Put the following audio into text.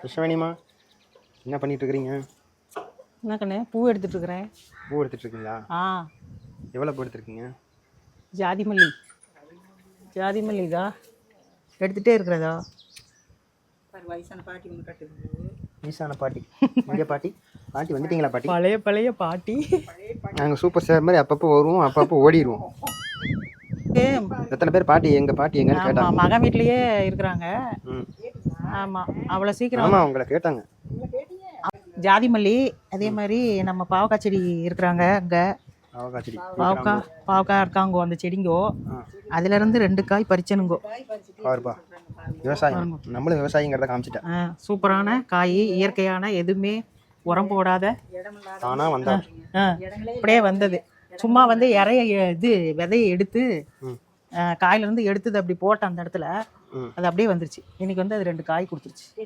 கிருஷ்ணவேணிமா என்ன பண்ணிட்டு இருக்கிறீங்க? என்ன கண்ணு பூ எடுத்துட்டு இருக்கிறேன். பூ எடுத்துட்டு இருக்கீங்களா? எவ்வளோ பூ எடுத்துருக்கீங்க? ஜாதி மல்லிதா எடுத்துகிட்டே இருக்கிறதா. வயசான பாட்டி ஒன்று கட்டுது. வயசான பாட்டி இங்கே பாட்டி வந்துட்டீங்களா பாட்டி? பழைய பாட்டி. நாங்கள் சூப்பர் ஸ்டார் மாதிரி அப்பப்போ வருவோம், அப்பப்போ ஓடிடுவோம். எத்தனை பேர் பாட்டி எங்கள் பாட்டி எங்கன்னு கேட்டாங்க. மகன் வீட்லேயே இருக்கிறாங்க. ஆமாம், அவ்வளோ சீக்கிரம். ஆமாம், உங்களை கேட்டாங்க. ஜாதி மல்லி அதே மாதிரி நம்ம பாவக்காய் செடி இருக்கிறாங்க அங்கே. பாவக்காய் இருக்காங்கோ அந்த செடிங்கோ. அதுலேருந்து 2 காய் பறிச்சனுங்கோ. பாருப்பா, விவசாயம், நம்மளும் விவசாயிங்கிறத காமிச்சிட்டேன். சூப்பரான காய், இயற்கையான, எதுவுமே உரம் போடாத. ஆனால் வந்தா அப்படியே வந்தது. சும்மா வந்து விதையை எடுத்து காயிலேருந்து எடுத்தது அப்படி போட்ட அந்த இடத்துல அது அப்படியே வந்துருச்சு. இன்னைக்கு வந்து அது 2 காய் கொடுத்துருச்சு.